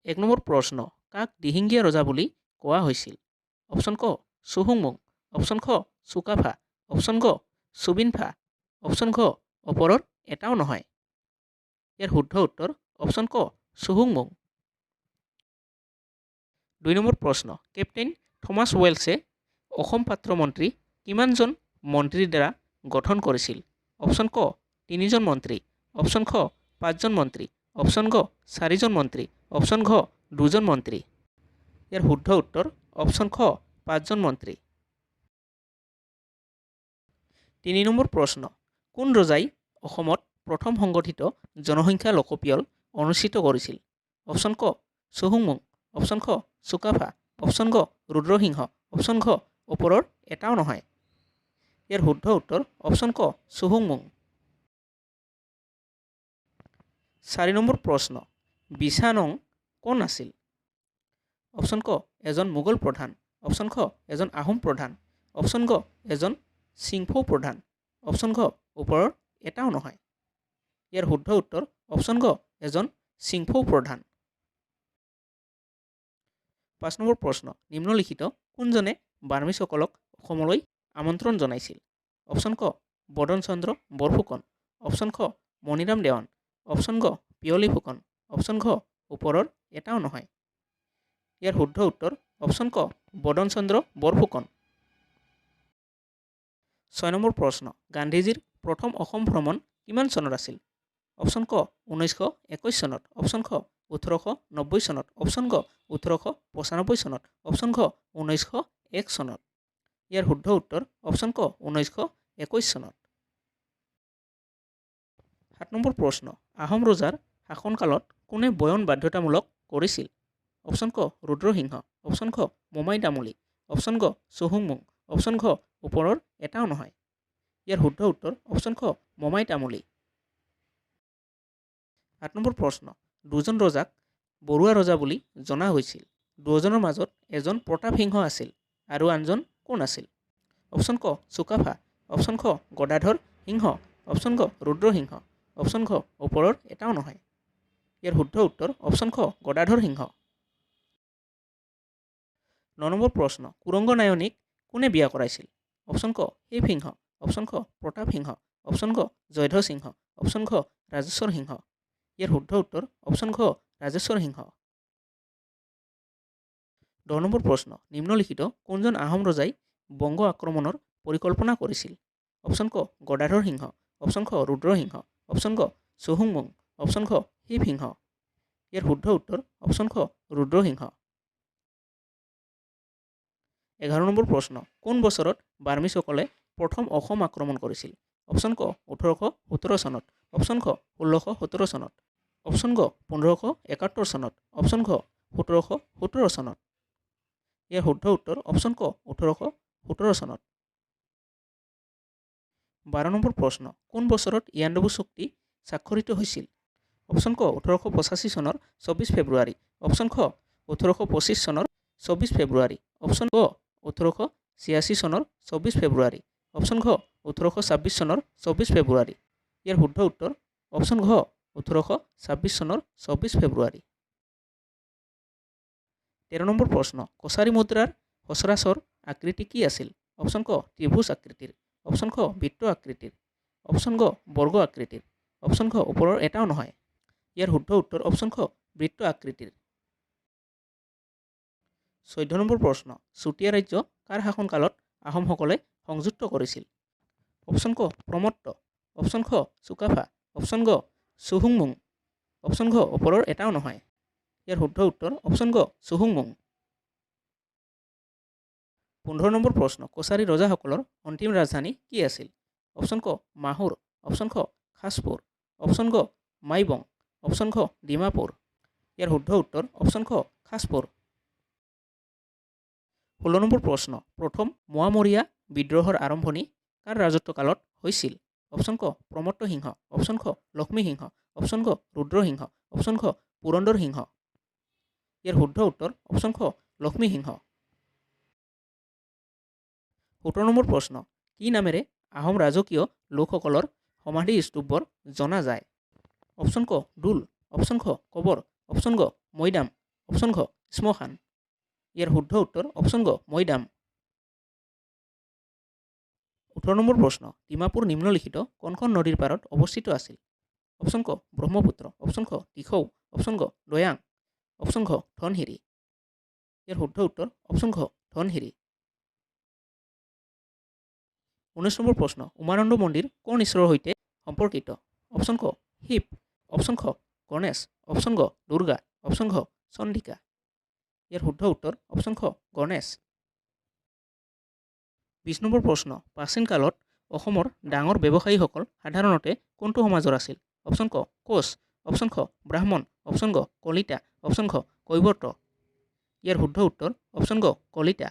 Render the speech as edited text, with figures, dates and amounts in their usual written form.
1 number প্ৰশ্ন, কাক দিহিঙ্গীয়া ৰজা বুলি কোৱা হৈছিল? অপশ্যন ক চুহুংমুং, অপশ্যন খ চুকাফা, অপশ্যন গ চুবিনফা, অপশ্যন ঘ ওপৰৰ এটাও নহয়। ইয়াৰ শুদ্ধ উত্তৰ অপশ্যন ক চুহুংমুং। 2 নম্বৰ প্ৰশ্ন, কেপ্টেইন থমাছ ৱেলছে অসম পাত্ৰ মন্ত্ৰী কিমানজন মন্ত্ৰীৰ দ্বাৰা গঠন কৰিছিল? অপশ্যন ক 3জন মন্ত্ৰী, অপশ্যন খ 5জন মন্ত্ৰী, অপশ্যন গ 4জন মন্ত্ৰী, অপশ্যন ঘ 2জন মন্ত্ৰী। ইয়াৰ শুদ্ধ উত্তৰ অপশ্যন খ 5জন মন্ত্ৰী। 3 নম্বৰ প্ৰশ্ন, কোন ৰজাই অসমত প্ৰথম সংগঠিত জনসংখ্যা লোকপিয়ল অনুষ্ঠিত কৰিছিল? অপশ্যন ক চুহুংমুং, অপশ্যন খ চুকাফা, অপশ্যন গ ৰুদ্ৰসিংহ, অপশ্যন ঘ ওপৰৰ এটাও নহয়। ইয়াৰ শুদ্ধ উত্তৰ অপশ্যন ক চুহুংমুং। 4 নম্বৰ প্ৰশ্ন, বিছানং কোন আছিল? অপশ্যন ক এজন মোগল প্ৰধান, অপশ্যন খ এজন আহোম প্ৰধান, অপশ্যন গ এজন চিংফৌ প্ৰধান, অপশ্যন ঘ ওপৰৰ এটাও নহয়। ইয়াৰ শুদ্ধ উত্তৰ অপশ্যন গ এজন চিংফৌ প্ৰধান। 5 নম্বৰ প্ৰশ্ন, নিম্নলিখিত কোনজনে বাৰ্মিছসকলক অসমলৈ আমন্ত্ৰণ জনাইছিল? অপশ্যন ক বদন চন্দ্ৰ বৰফুকন, অপশ্যন খ মণিৰাম দেৱান, অপশ্যন গ পিয়লি ফুকন, অপশ্যন ঘ ওপৰৰ এটাও নহয়। ইয়াৰ শুদ্ধ উত্তৰ অপশ্যন ক বদন চন্দ্ৰ বৰফুকন। 6 নম্বৰ প্ৰশ্ন, গান্ধীজীৰ প্ৰথম অসম ভ্ৰমণ কিমান চনত আছিল? অপশ্যন ক 1921 চনত, অপশ্যন খ 1890 চনত, অপশ্যন গ 1895 চনত, অপশ্যন ঘ 1901 চনত। ইয়াৰ শুদ্ধ উত্তৰ অপশ্যন ক 1921 চনত। 7 নম্বৰ প্ৰশ্ন, আহোম ৰজাৰ শাসনকালত কোনে বয়ন বাধ্যতামূলক কৰিছিল? অপশ্যন ক ৰুদ্ৰসিংহ, অপশ্যন খ মোমাই তামুলী, অপশ্যন গ চুহুংমুং, অপশ্যন ঘ ওপৰৰ এটাও নহয়। ইয়াৰ শুদ্ধ উত্তৰ অপশ্যন খ মোমাই তামুলী। 8 নম্বৰ প্ৰশ্ন, দুজন ৰজাক বৰুৱা ৰজা বুলি জনা হৈছিল। দুজনৰ মাজত এজন প্ৰতাপ সিংহ আছিল আৰু আনজন কোন আছিল? অপশ্যন ক চুকাফা, অপশ্যন খ গদাধৰ সিংহ, অপশ্যন গ ৰুদ্ৰসিংহ, অপশ্যন ঘ ওপৰৰ এটাও নহয়। ইয়াৰ শুদ্ধ উত্তৰ অপশ্যন খ গদাধৰ সিংহ। 9 নম্বৰ প্ৰশ্ন, কুৰংগ নায়নীক কোনে বিয়া কৰাইছিল? অপশ্যন ক শিৱ সিংহ, অপশ্যন খ প্ৰতাপ সিংহ, অপশ্যন গ জয়ধ্বজ সিংহ, অপশ্যন ঘ ৰাজেশ্বৰ সিংহ। ইয়াৰ শুদ্ধ উত্তৰ অপশ্যন ঘ ৰাজেশ্বৰ সিংহ। 10 নম্বৰ প্ৰশ্ন, নিম্নলিখিত কোনজন আহোম ৰজাই বংগ আক্ৰমণৰ পৰিকল্পনা কৰিছিল? অপশ্যন ক গদাধৰ সিংহ, অপশ্যন খ ৰুদ্ৰসিংহ, অপশ্যন গ চুহুংমুং, অপশ্যন খ শিৱ সিংহ। ইয়াৰ শুদ্ধ উত্তৰ অপশ্যন খ ৰুদ্ৰসিংহ। 11 নম্বৰ প্ৰশ্ন, কোন বছৰত বাৰ্মিছসকলে প্ৰথম অসম আক্ৰমণ কৰিছিল? অপশ্যন ক 1817 চনত, অপশ্যন খ 1617 চনত, অপশ্যন গ 1571 চনত, অপশ্যন ঘ 1717 চনত। ইয়াৰ শুদ্ধ উত্তৰ অপশ্যন ক 1817 চনত। 12 নম্বৰ প্ৰশ্ন, কোন বছৰত ইয়াণ্ডাবু চুক্তি স্বাক্ষৰিত হৈছিল? অপশ্যন ক 1885 চনৰ 24 ফেব্ৰুৱাৰী, অপশ্যন খ 1825 চনৰ 24 ফেব্ৰুৱাৰী, অপশ্যন গ 1886 চনৰ 24 ফেব্ৰুৱাৰী, অপশ্যন ঘ 1826 চনৰ 24 ফেব্ৰুৱাৰী। ইয়াৰ শুদ্ধ উত্তৰ অপশ্যন ঘ 1826 চনৰ 24 ফেব্ৰুৱাৰী। 13 নম্বৰ প্ৰশ্ন, কছাৰী মুদ্ৰাৰ সচৰাচৰ আকৃতি কি আছিল? অপশ্যন ক ত্ৰিভুজ আকৃতিৰ, অপশ্যন খ বৃত্ত আকৃতিৰ, অপশ্যন গ বৰ্গ আকৃতিৰ, অপশ্যন খ ওপৰৰ এটাও নহয়। ইয়াৰ শুদ্ধ উত্তৰ অপশ্যন খ বৃত্ত আকৃতিৰ। 14 নম্বৰ প্ৰশ্ন, চুতীয়া ৰাজ্য কাৰ শাসনকালত আহোমসকলে সংযুক্ত কৰিছিল? অপশ্যন ক প্ৰমত্ত, অপশ্যন খ চুকাফা, অপশ্যন গ চুহুংমুং, অপশ্যন ঘ ওপৰৰ এটাও নহয়। ইয়াৰ শুদ্ধ উত্তৰ অপশ্যন গ চুহুংমুং। 15 নম্বৰ প্ৰশ্ন, কছাৰী ৰজাসকলৰ অন্তিম ৰাজধানী কি আছিল? অপশ্যন ক মাহুৰ, অপশ্যন খ খাছপুৰ, অপশ্যন গ মাইবং, অপশ্যন খ ডিমাপুৰ। ইয়াৰ শুদ্ধ উত্তৰ অপশ্যন খ খাছপুৰ। 16 নম্বৰ প্ৰশ্ন, প্ৰথম মোৱামৰীয়া বিদ্ৰোহৰ আৰম্ভণি কাৰ ৰাজত্বকালত হৈছিল? অপশ্যন ক প্ৰমত্ত সিংহ, অপশ্যন খ লক্ষ্মী সিংহ, অপশ্যন খ ৰুদ্ৰসিংহ, অপশ্যন খ পুৰন্দৰ সিংহ। ইয়াৰ শুদ্ধ উত্তৰ অপশ্যন খ লক্ষ্মী সিংহ। 17 নম্বৰ প্ৰশ্ন, কি নামেৰে আহোম ৰাজকীয় লোকসকলৰ সমাধি স্তূপবোৰ জনা যায়? অপশ্যন ক দুল, অপশ্যন খ কবৰ, অপশ্যন গ মৈদাম, অপশ্যন ঘ শ্মশান। ইয়াৰ শুদ্ধ উত্তৰ অপশ্যন গ মৈদাম। 18 নম্বৰ প্ৰশ্ন, ডিমাপুৰ নিম্নলিখিত কোনখন নদীৰ পাৰত অৱস্থিত আছিল? অপশ্যন ক ব্ৰহ্মপুত্ৰ, অপশ্যন খ দিখৌ, অপশ্যন গ দৈয়াং, অপশ্যন ঘ ধনশিৰি। ইয়াৰ শুদ্ধ উত্তৰ অপশ্যন ঘ ধনশিৰি। 19 নম্বৰ প্ৰশ্ন, উমানন্দ মন্দিৰ কোন ঈশ্বৰৰ সৈতে সম্পৰ্কিত? অপশ্যন ক শিৱ, অপশ্যন খ গণেশ, অপশ্যন গ দুৰ্গা, অপশ্যন ঘ চণ্ডিকা। ইয়াৰ শুদ্ধ উত্তৰ অপশ্যন খ গণেশ। 20 নম্বৰ প্ৰশ্ন, প্ৰাচীন কালত অসমৰ ডাঙৰ ব্যৱসায়ীসকল সাধাৰণতে কোনটো সমাজৰ আছিল? অপশ্যন ক কোচ, অপশ্যন খ ব্ৰাহ্মণ, অপশ্যন গ কলিতা, অপশ্যন ঘ কৈৱৰ্ত। ইয়াৰ শুদ্ধ উত্তৰ অপশ্যন গ কলিতা।